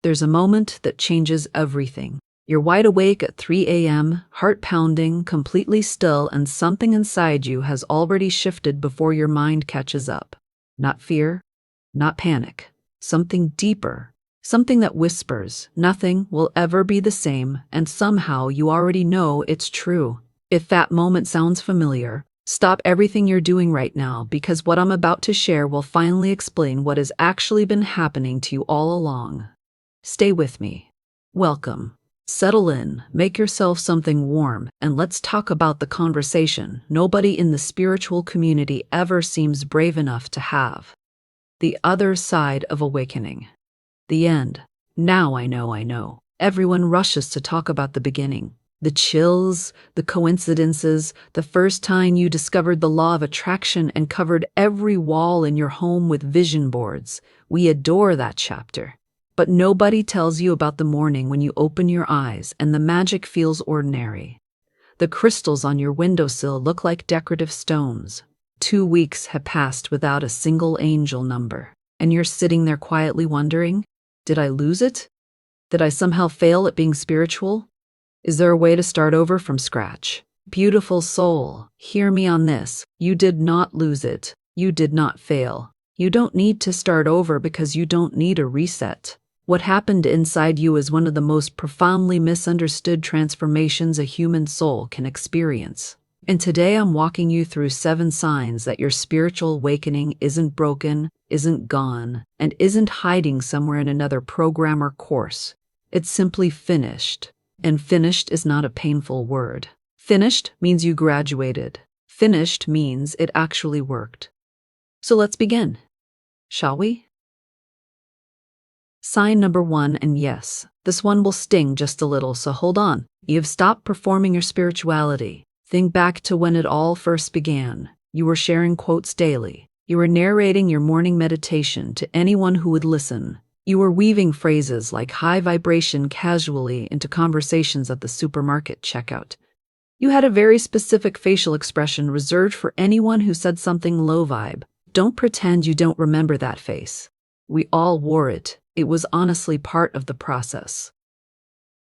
There's a moment that changes everything. You're wide awake at 3 a.m., heart pounding, completely still, and something inside you has already shifted before your mind catches up. Not fear, not panic. Something deeper. Something that whispers, nothing will ever be the same, and somehow you already know it's true. If that moment sounds familiar, stop everything you're doing right now, because what I'm about to share will finally explain what has actually been happening to you all along. Stay with me. Welcome. Settle in, make yourself something warm, and let's talk about the conversation nobody in the spiritual community ever seems brave enough to have. The other side of awakening. The end. Now I know. Everyone rushes to talk about the beginning. The chills, the coincidences, the first time you discovered the law of attraction and covered every wall in your home with vision boards. We adore that chapter. But nobody tells you about the morning when you open your eyes and the magic feels ordinary. The crystals on your windowsill look like decorative stones. 2 weeks have passed without a single angel number, and you're sitting there quietly wondering, did I lose it? Did I somehow fail at being spiritual? Is there a way to start over from scratch? Beautiful soul, hear me on this. You did not lose it. You did not fail. You don't need to start over because you don't need a reset. What happened inside you is one of the most profoundly misunderstood transformations a human soul can experience. And today I'm walking you through 7 signs that your spiritual awakening isn't broken, isn't gone, and isn't hiding somewhere in another program or course. It's simply finished. And finished is not a painful word. Finished means you graduated. Finished means it actually worked. So let's begin, shall we? Sign number 1, and yes, this one will sting just a little, so hold on. You've stopped performing your spirituality. Think back to when it all first began. You were sharing quotes daily. You were narrating your morning meditation to anyone who would listen. You were weaving phrases like high vibration casually into conversations at the supermarket checkout. You had a very specific facial expression reserved for anyone who said something low vibe. Don't pretend you don't remember that face. We all wore it. It was honestly part of the process.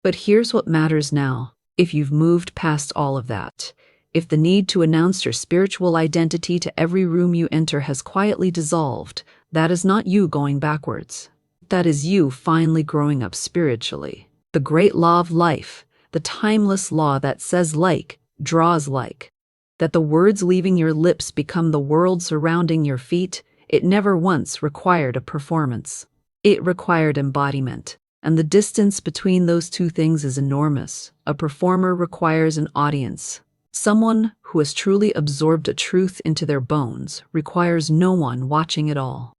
But here's what matters now. If you've moved past all of that, if the need to announce your spiritual identity to every room you enter has quietly dissolved, that is not you going backwards. That is you finally growing up spiritually. The great law of life, the timeless law that says like, draws like. That the words leaving your lips become the world surrounding your feet, it never once required a performance. It required embodiment. And the distance between those two things is enormous. A performer requires an audience. Someone who has truly absorbed a truth into their bones requires no one watching at all.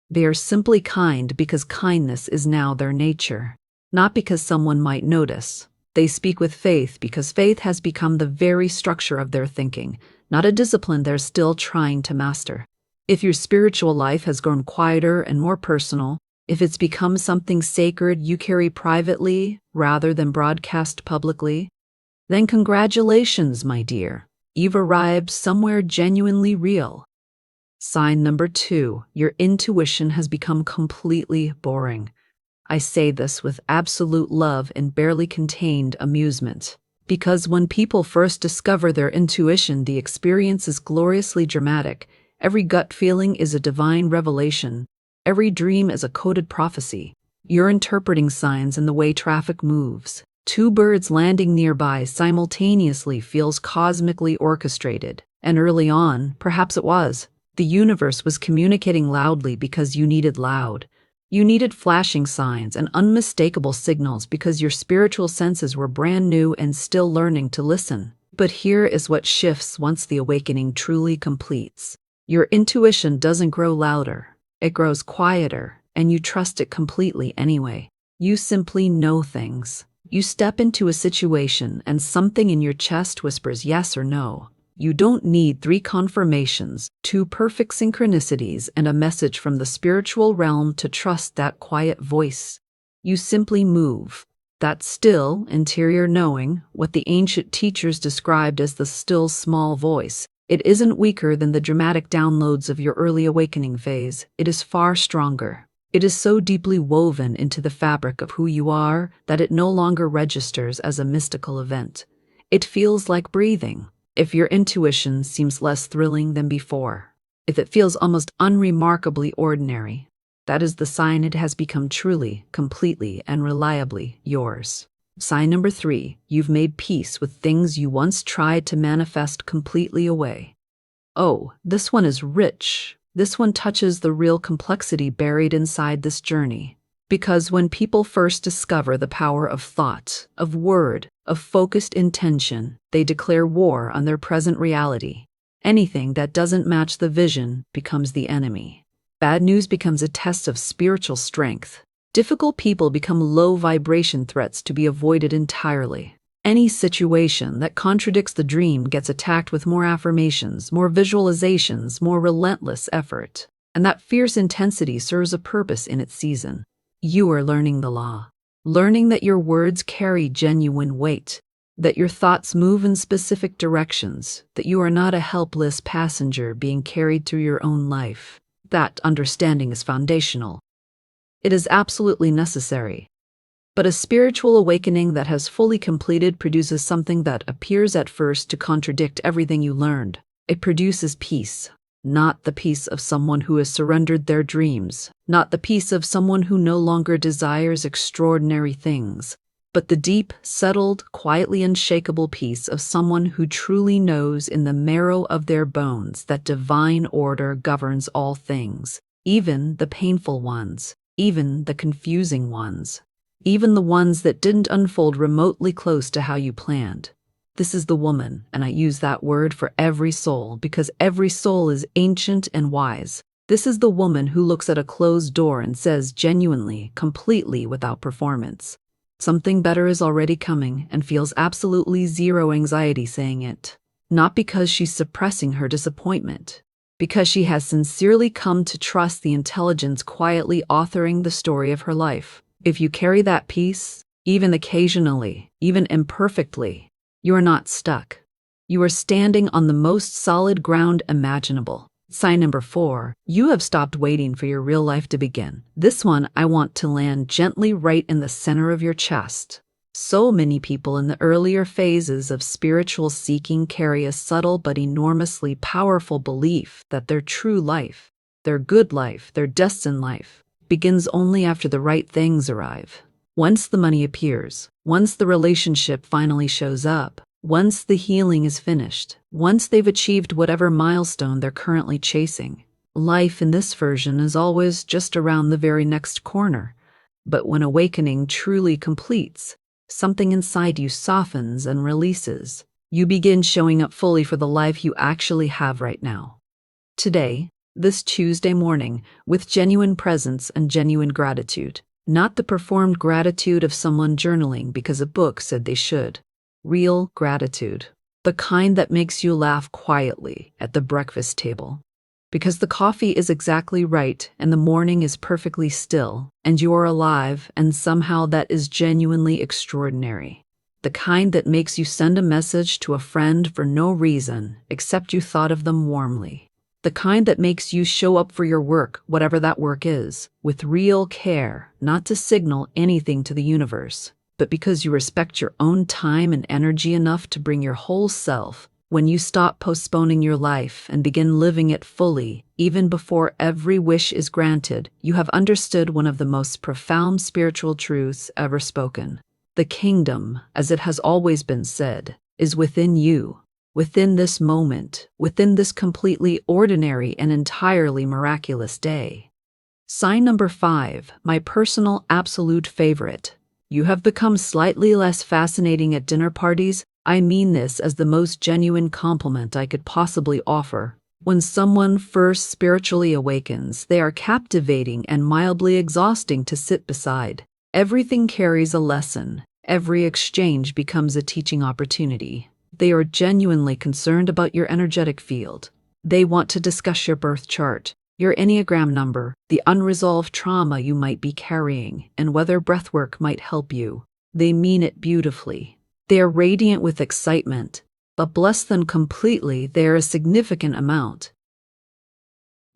They are simply kind because kindness is now their nature, not because someone might notice. They speak with faith because faith has become the very structure of their thinking, not a discipline they're still trying to master. If your spiritual life has grown quieter and more personal, if it's become something sacred you carry privately rather than broadcast publicly, then congratulations, my dear. You've arrived somewhere genuinely real. Sign number 2, your intuition has become completely boring. I say this with absolute love and barely contained amusement. Because when people first discover their intuition, the experience is gloriously dramatic. Every gut feeling is a divine revelation. Every dream is a coded prophecy. You're interpreting signs in the way traffic moves. 2 birds landing nearby simultaneously feels cosmically orchestrated. And early on, perhaps it was. The universe was communicating loudly because you needed loud. You needed flashing signs and unmistakable signals because your spiritual senses were brand new and still learning to listen. But here is what shifts once the awakening truly completes. Your intuition doesn't grow louder. It grows quieter, and you trust it completely anyway. You simply know things. You step into a situation and something in your chest whispers yes or no. You don't need 3 confirmations, 2 perfect synchronicities, and a message from the spiritual realm to trust that quiet voice. You simply move. That still, interior knowing, what the ancient teachers described as the still small voice, it isn't weaker than the dramatic downloads of your early awakening phase. It is far stronger. It is so deeply woven into the fabric of who you are that it no longer registers as a mystical event. It feels like breathing. If your intuition seems less thrilling than before, if it feels almost unremarkably ordinary, that is the sign it has become truly, completely, and reliably yours. Sign number 3, you've made peace with things you once tried to manifest completely away. Oh, this one is rich. This one touches the real complexity buried inside this journey. Because when people first discover the power of thought, of word, of focused intention, they declare war on their present reality. Anything that doesn't match the vision becomes the enemy. Bad news becomes a test of spiritual strength. Difficult people become low-vibration threats to be avoided entirely. Any situation that contradicts the dream gets attacked with more affirmations, more visualizations, more relentless effort. And that fierce intensity serves a purpose in its season. You are learning the law. Learning that your words carry genuine weight, that your thoughts move in specific directions, that you are not a helpless passenger being carried through your own life. That understanding is foundational. It is absolutely necessary. But a spiritual awakening that has fully completed produces something that appears at first to contradict everything you learned. It produces peace, not the peace of someone who has surrendered their dreams, not the peace of someone who no longer desires extraordinary things, but the deep, settled, quietly unshakable peace of someone who truly knows in the marrow of their bones that divine order governs all things, even the painful ones, even the confusing ones, even the ones that didn't unfold remotely close to how you planned. This is the woman, and I use that word for every soul because every soul is ancient and wise. This is the woman who looks at a closed door and says genuinely, completely without performance, something better is already coming, and feels absolutely zero anxiety saying it. Not because she's suppressing her disappointment, because she has sincerely come to trust the intelligence quietly authoring the story of her life. If you carry that peace, even occasionally, even imperfectly, you are not stuck. You are standing on the most solid ground imaginable. Sign number 4, you have stopped waiting for your real life to begin. This one I want to land gently right in the center of your chest. So many people in the earlier phases of spiritual seeking carry a subtle but enormously powerful belief that their true life, their good life, their destined life, begins only after the right things arrive. Once the money appears, once the relationship finally shows up, once the healing is finished, once they've achieved whatever milestone they're currently chasing. Life in this version is always just around the very next corner. But when awakening truly completes, something inside you softens and releases. You begin showing up fully for the life you actually have right now. Today, this Tuesday morning, with genuine presence and genuine gratitude. Not the performed gratitude of someone journaling because a book said they should. Real gratitude. The kind that makes you laugh quietly at the breakfast table. Because the coffee is exactly right and the morning is perfectly still and you are alive and somehow that is genuinely extraordinary. The kind that makes you send a message to a friend for no reason except you thought of them warmly. The kind that makes you show up for your work, whatever that work is, with real care, not to signal anything to the universe, but because you respect your own time and energy enough to bring your whole self. When you stop postponing your life and begin living it fully, even before every wish is granted, you have understood one of the most profound spiritual truths ever spoken. The kingdom, as it has always been said, is within you, within this moment, within this completely ordinary and entirely miraculous day. Sign number 5, my personal absolute favorite. You have become slightly less fascinating at dinner parties. I mean this as the most genuine compliment I could possibly offer. When someone first spiritually awakens, they are captivating and mildly exhausting to sit beside. Everything carries a lesson. Every exchange becomes a teaching opportunity. They are genuinely concerned about your energetic field. They want to discuss your birth chart, your Enneagram number, the unresolved trauma you might be carrying, and whether breathwork might help you. They mean it beautifully. They are radiant with excitement, but bless them completely, they are a significant amount.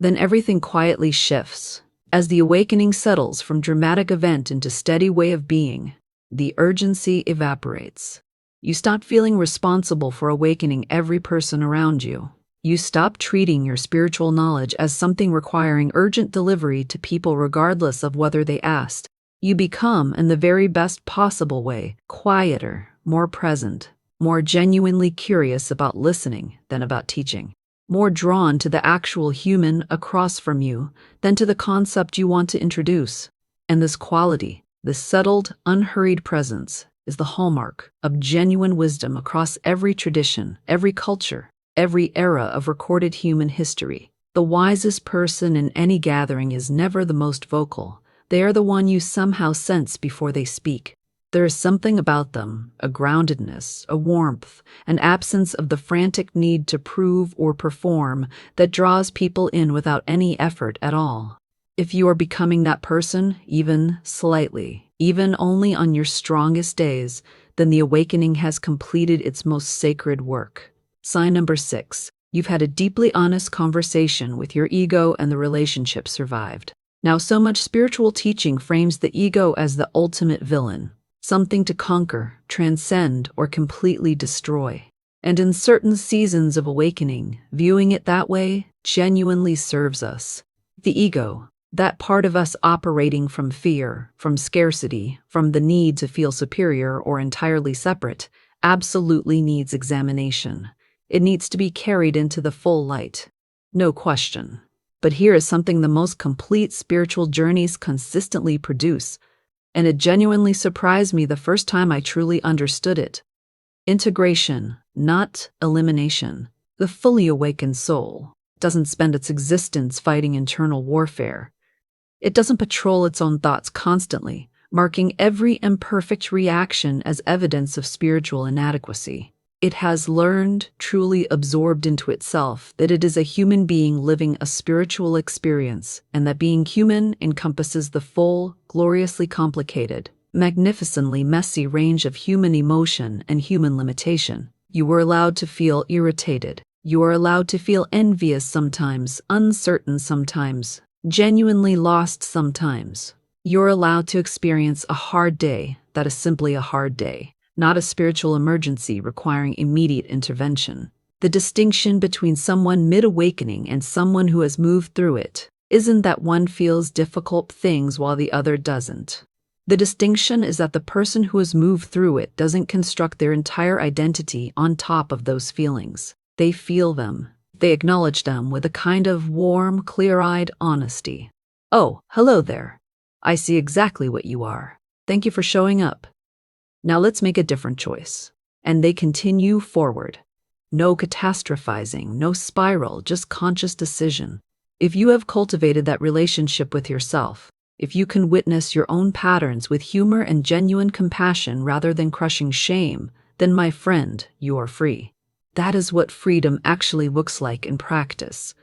Then everything quietly shifts. As the awakening settles from dramatic event into steady way of being, the urgency evaporates. You stop feeling responsible for awakening every person around you. You stop treating your spiritual knowledge as something requiring urgent delivery to people regardless of whether they asked. You become, in the very best possible way, quieter, more present, more genuinely curious about listening than about teaching, more drawn to the actual human across from you than to the concept you want to introduce. And this quality, this settled, unhurried presence, is the hallmark of genuine wisdom across every tradition, every culture, every era of recorded human history. The wisest person in any gathering is never the most vocal. They are the one you somehow sense before they speak. There is something about them, a groundedness, a warmth, an absence of the frantic need to prove or perform that draws people in without any effort at all. If you are becoming that person, even slightly, even only on your strongest days, then the awakening has completed its most sacred work. Sign number 6. You've had a deeply honest conversation with your ego and the relationship survived. Now, so much spiritual teaching frames the ego as the ultimate villain, something to conquer, transcend, or completely destroy. And in certain seasons of awakening, viewing it that way genuinely serves us. The ego, that part of us operating from fear, from scarcity, from the need to feel superior or entirely separate, absolutely needs examination. It needs to be carried into the full light. No question. But here is something the most complete spiritual journeys consistently produce, and it genuinely surprised me the first time I truly understood it. Integration, not elimination. The fully awakened soul doesn't spend its existence fighting internal warfare. It doesn't patrol its own thoughts constantly, marking every imperfect reaction as evidence of spiritual inadequacy. It has learned, truly absorbed into itself, that it is a human being living a spiritual experience, and that being human encompasses the full, gloriously complicated, magnificently messy range of human emotion and human limitation. You were allowed to feel irritated. You are allowed to feel envious sometimes, uncertain sometimes, genuinely lost sometimes. You're allowed to experience a hard day that is simply a hard day, not a spiritual emergency requiring immediate intervention. The distinction between someone mid-awakening and someone who has moved through it isn't that one feels difficult things while the other doesn't. The distinction is that the person who has moved through it doesn't construct their entire identity on top of those feelings. They feel them. They acknowledge them with a kind of warm, clear-eyed honesty. Oh, hello there. I see exactly what you are. Thank you for showing up. Now let's make a different choice. And they continue forward. No catastrophizing, no spiral, just conscious decision. If you have cultivated that relationship with yourself, if you can witness your own patterns with humor and genuine compassion rather than crushing shame, then my friend, you are free. That is what freedom actually looks like in practice.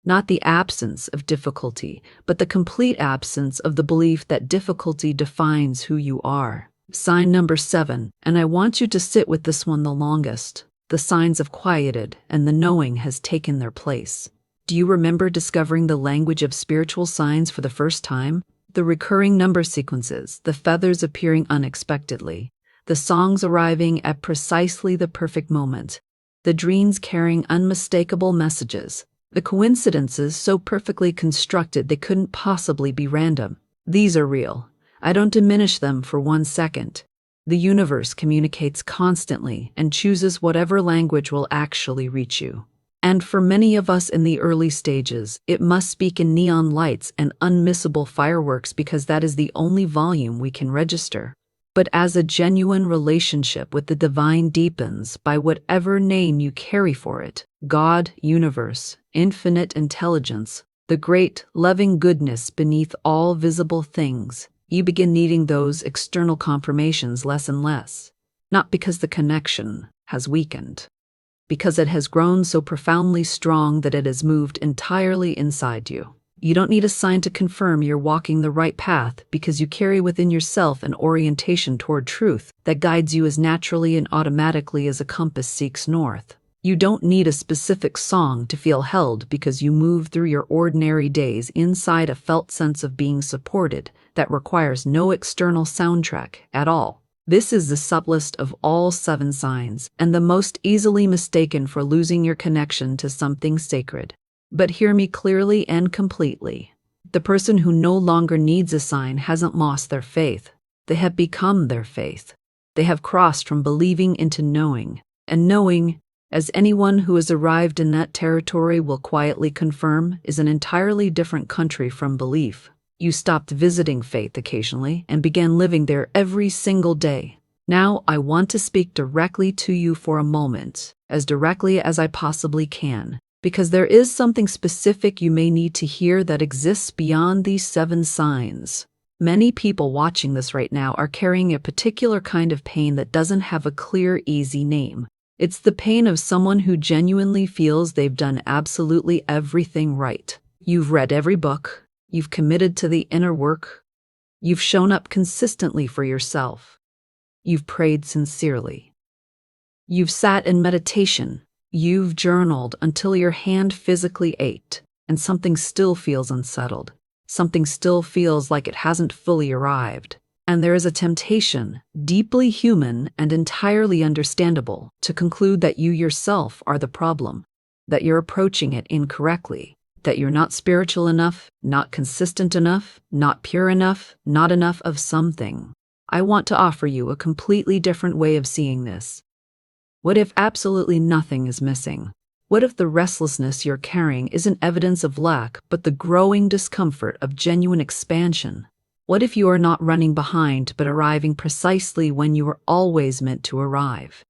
Not the absence of difficulty, but the complete absence of the belief that difficulty defines who you are. Sign number 7, and I want you to sit with this one the longest. The signs have quieted, and the knowing has taken their place. Do you remember discovering the language of spiritual signs for the first time? The recurring number sequences, the feathers appearing unexpectedly, the songs arriving at precisely the perfect moment, the dreams carrying unmistakable messages, the coincidences so perfectly constructed they couldn't possibly be random. These are real. I don't diminish them for 1 second. The universe communicates constantly and chooses whatever language will actually reach you. And for many of us in the early stages, it must speak in neon lights and unmissable fireworks because that is the only volume we can register. But as a genuine relationship with the divine deepens by whatever name you carry for it, God, universe, infinite intelligence, the great, loving goodness beneath all visible things, you begin needing those external confirmations less and less. Not because the connection has weakened, because it has grown so profoundly strong that it has moved entirely inside you. You don't need a sign to confirm you're walking the right path because you carry within yourself an orientation toward truth that guides you as naturally and automatically as a compass seeks north. You don't need a specific song to feel held because you move through your ordinary days inside a felt sense of being supported that requires no external soundtrack at all. This is the subtlest of all 7 signs and the most easily mistaken for losing your connection to something sacred. But hear me clearly and completely. The person who no longer needs a sign hasn't lost their faith. They have become their faith. They have crossed from believing into knowing, and knowing, as anyone who has arrived in that territory will quietly confirm, is an entirely different country from belief. You stopped visiting faith occasionally and began living there every single day. Now I want to speak directly to you for a moment, as directly as I possibly can, because there is something specific you may need to hear that exists beyond these 7 signs. Many people watching this right now are carrying a particular kind of pain that doesn't have a clear, easy name. It's the pain of someone who genuinely feels they've done absolutely everything right. You've read every book, you've committed to the inner work, you've shown up consistently for yourself, you've prayed sincerely, you've sat in meditation, you've journaled until your hand physically ached, and something still feels unsettled. Something still feels like it hasn't fully arrived. And there is a temptation, deeply human and entirely understandable, to conclude that you yourself are the problem, that you're approaching it incorrectly, that you're not spiritual enough, not consistent enough, not pure enough, not enough of something. I want to offer you a completely different way of seeing this. What if absolutely nothing is missing? What if the restlessness you're carrying isn't evidence of lack, but the growing discomfort of genuine expansion? What if you are not running behind, but arriving precisely when you were always meant to arrive?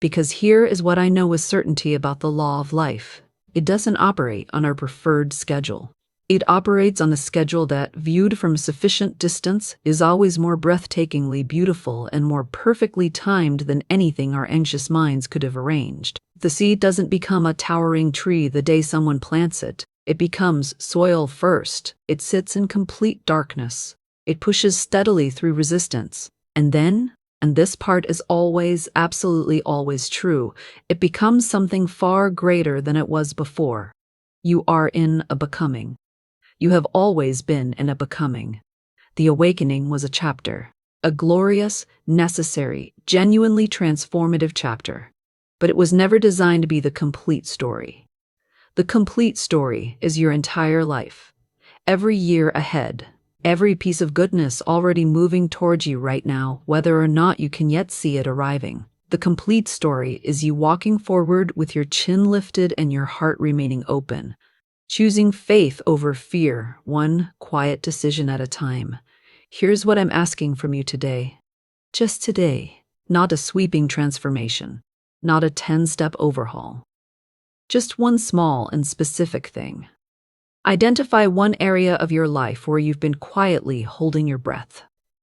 Because here is what I know with certainty about the law of life. It doesn't operate on our preferred schedule. It operates on a schedule that, viewed from sufficient distance, is always more breathtakingly beautiful and more perfectly timed than anything our anxious minds could have arranged. The seed doesn't become a towering tree the day someone plants it. It becomes soil first. It sits in complete darkness. It pushes steadily through resistance. And then, and this part is always, absolutely always true, it becomes something far greater than it was before. You are in a becoming. You have always been in a becoming. The awakening was a chapter, a glorious, necessary, genuinely transformative chapter. But it was never designed to be the complete story. The complete story is your entire life. Every year ahead. Every piece of goodness already moving towards you right now, whether or not you can yet see it arriving. The complete story is you walking forward with your chin lifted and your heart remaining open, choosing faith over fear, one quiet decision at a time. Here's what I'm asking from you today. Just today, not a sweeping transformation, not a 10-step overhaul. Just one small and specific thing. Identify one area of your life where you've been quietly holding your breath,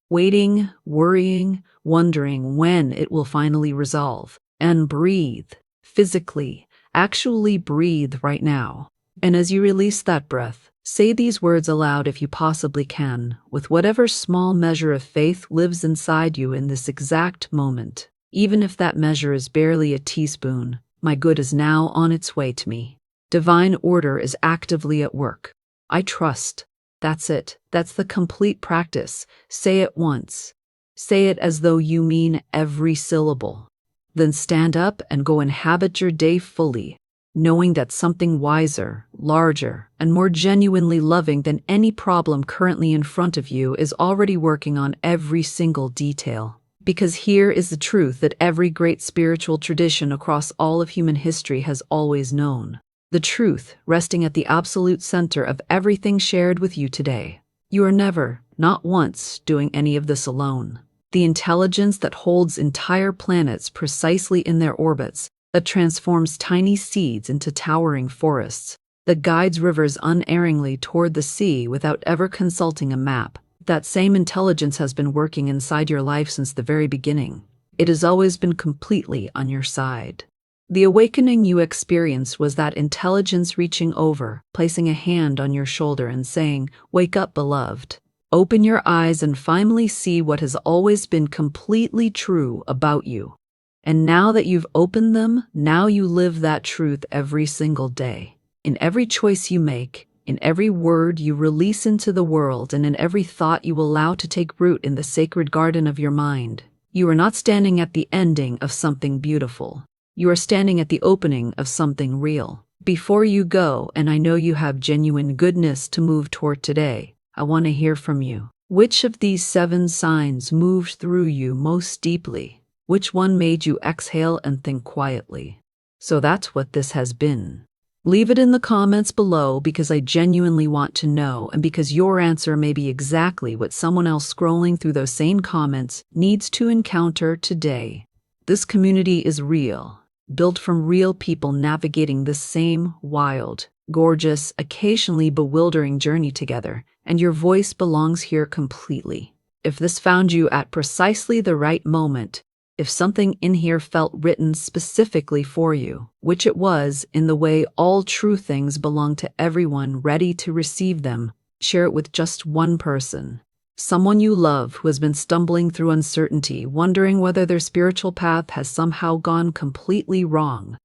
waiting, worrying, wondering when it will finally resolve, and breathe, physically, actually breathe right now. And as you release that breath, say these words aloud if you possibly can, with whatever small measure of faith lives inside you in this exact moment. Even if that measure is barely a teaspoon, my good is now on its way to me. Divine order is actively at work. I trust. That's it. That's the complete practice. Say it once. Say it as though you mean every syllable. Then stand up and go inhabit your day fully, knowing that something wiser, larger, and more genuinely loving than any problem currently in front of you is already working on every single detail. Because here is the truth that every great spiritual tradition across all of human history has always known. The truth resting at the absolute center of everything shared with you today. You are never, not once, doing any of this alone. The intelligence that holds entire planets precisely in their orbits, that transforms tiny seeds into towering forests, that guides rivers unerringly toward the sea without ever consulting a map, that same intelligence has been working inside your life since the very beginning. It has always been completely on your side. The awakening you experienced was that intelligence reaching over, placing a hand on your shoulder and saying, "Wake up, beloved. Open your eyes and finally see what has always been completely true about you." And now that you've opened them, now you live that truth every single day. In every choice you make, in every word you release into the world, and in every thought you allow to take root in the sacred garden of your mind, you are not standing at the ending of something beautiful. You are standing at the opening of something real. Before you go, and I know you have genuine goodness to move toward today, I want to hear from you. Which of these 7 signs moved through you most deeply? Which one made you exhale and think quietly? So that's what this has been. Leave it in the comments below, because I genuinely want to know, and because your answer may be exactly what someone else scrolling through those same comments needs to encounter today. This community is real, built from real people navigating the same wild, gorgeous, occasionally bewildering journey together, and your voice belongs here completely. If this found you at precisely the right moment, if something in here felt written specifically for you, which it was, in the way all true things belong to everyone ready to receive them, share it with just one person. Someone you love who has been stumbling through uncertainty, wondering whether their spiritual path has somehow gone completely wrong.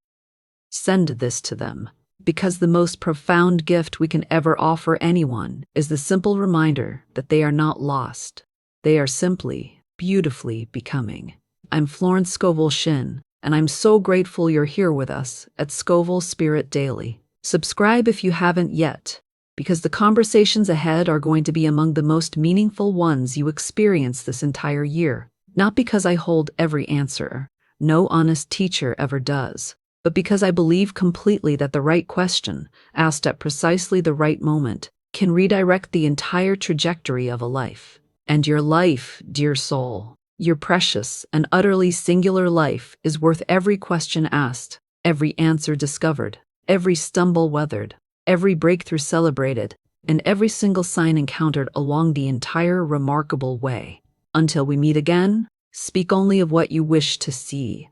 Send this to them, because the most profound gift we can ever offer anyone is the simple reminder that they are not lost. They are simply, beautifully becoming. I'm Florence Scovel Shinn, and I'm so grateful you're here with us at Scovel Spirit Daily. Subscribe if you haven't yet, because the conversations ahead are going to be among the most meaningful ones you experience this entire year. Not because I hold every answer, no honest teacher ever does, but because I believe completely that the right question, asked at precisely the right moment, can redirect the entire trajectory of a life. And your life, dear soul, your precious and utterly singular life, is worth every question asked, every answer discovered, every stumble weathered, every breakthrough celebrated, and every single sign encountered along the entire remarkable way. Until we meet again, speak only of what you wish to see.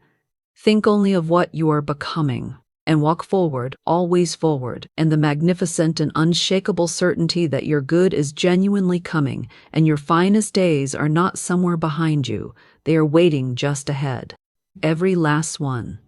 Think only of what you are becoming, and walk forward, always forward, in the magnificent and unshakable certainty that your good is genuinely coming, and your finest days are not somewhere behind you, they are waiting just ahead. Every last one.